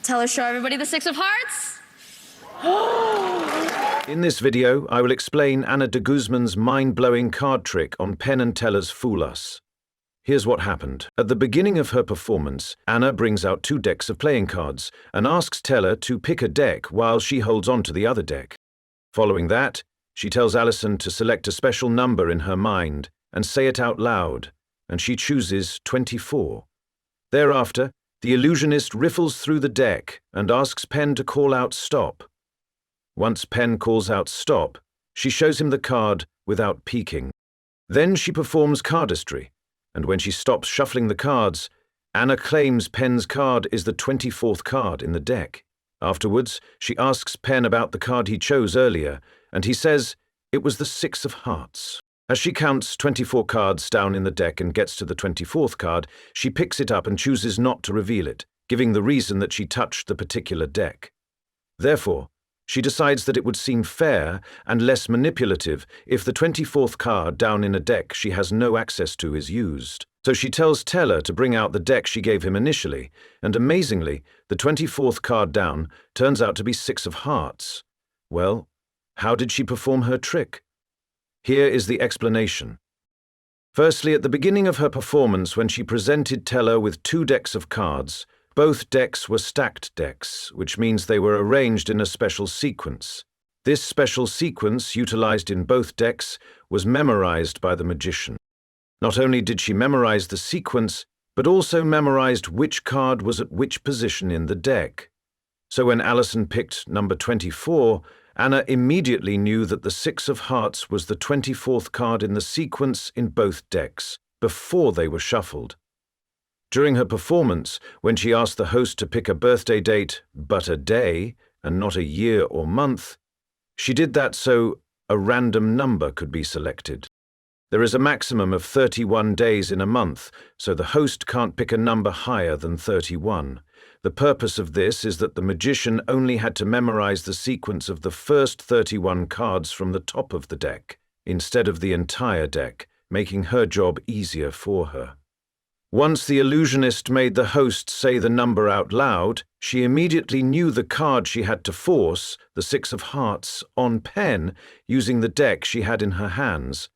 Teller, show everybody the six of hearts. In this video, I will explain Anna DeGuzman's mind-blowing card trick on Penn and Teller's Fool Us. Here's what happened. At the beginning of her performance, Anna brings out 2 decks of playing cards and asks Teller to pick a deck while she holds on to the other deck. Following that, she tells Alison to select a special number in her mind and say it out loud, and she chooses 24. Thereafter, the illusionist riffles through the deck and asks Penn to call out stop. Once Penn calls out stop, she shows him the card without peeking. Then she performs cardistry, and when she stops shuffling the cards, Anna claims Penn's card is the 24th card in the deck. Afterwards, she asks Penn about the card he chose earlier, and he says it was the 6 of hearts. As she counts 24 cards down in the deck and gets to the 24th card, she picks it up and chooses not to reveal it, giving the reason that she touched the particular deck. Therefore, she decides that it would seem fair and less manipulative if the 24th card down in a deck she has no access to is used. So she tells Teller to bring out the deck she gave him initially, and amazingly, the 24th card down turns out to be 6 of hearts. Well, how did she perform her trick? Here is the explanation. Firstly, at the beginning of her performance, when she presented Teller with 2 decks of cards, both decks were stacked decks, which means they were arranged in a special sequence. This special sequence, utilized in both decks, was memorized by the magician. Not only did she memorize the sequence, but also memorized which card was at which position in the deck. So when Alison picked number 24, Anna immediately knew that the 6 of hearts was the 24th card in the sequence in both decks, before they were shuffled. During her performance, when she asked the host to pick a birthday date, but a day, and not a year or month, she did that so a random number could be selected. There is a maximum of 31 days in a month, so the host can't pick a number higher than 31. The purpose of this is that the magician only had to memorize the sequence of the first 31 cards from the top of the deck, instead of the entire deck, making her job easier for her. Once the illusionist made the host say the number out loud, she immediately knew the card she had to force, the 6 of hearts, on Penn using the deck she had in her hands.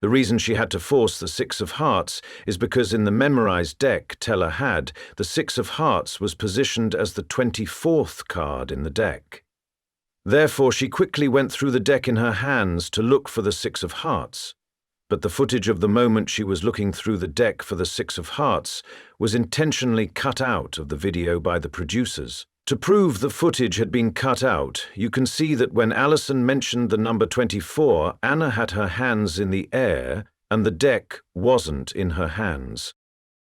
The reason she had to force the 6 of hearts is because in the memorized deck Teller had, the 6 of hearts was positioned as the 24th card in the deck. Therefore, she quickly went through the deck in her hands to look for the 6 of hearts. But the footage of the moment she was looking through the deck for the 6 of hearts was intentionally cut out of the video by the producers. To prove the footage had been cut out, you can see that when Alison mentioned the number 24, Anna had her hands in the air and the deck wasn't in her hands.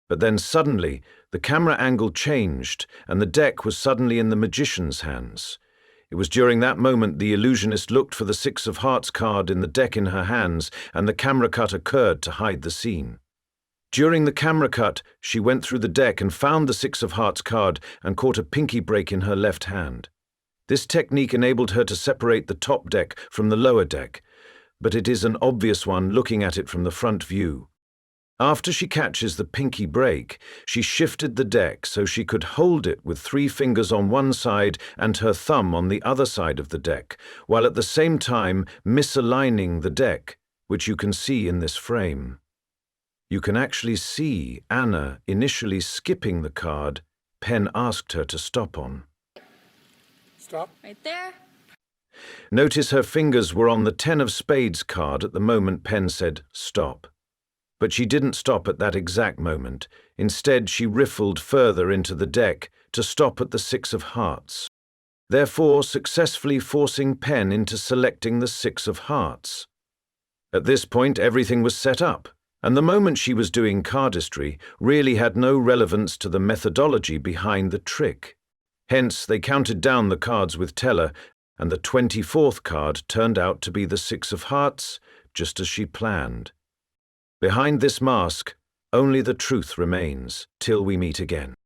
But then suddenly, the camera angle changed and the deck was suddenly in the magician's hands. It was during that moment the illusionist looked for the 6 of hearts card in the deck in her hands, and the camera cut occurred to hide the scene. During the camera cut, she went through the deck and found the 6 of hearts card and caught a pinky break in her left hand. This technique enabled her to separate the top deck from the lower deck, but it is an obvious one looking at it from the front view. After she catches the pinky break, she shifted the deck so she could hold it with 3 fingers on one side and her thumb on the other side of the deck, while at the same time misaligning the deck, which you can see in this frame. You can actually see Anna initially skipping the card Penn asked her to stop on. Stop. Right there. Notice her fingers were on the 10 of spades card at the moment Penn said stop. But she didn't stop at that exact moment. Instead, she riffled further into the deck to stop at the 6 of hearts, therefore successfully forcing Penn into selecting the 6 of hearts. At this point, everything was set up, and the moment she was doing cardistry really had no relevance to the methodology behind the trick. Hence, they counted down the cards with Teller, and the 24th card turned out to be the 6 of hearts, just as she planned. Behind this mask, only the truth remains till we meet again.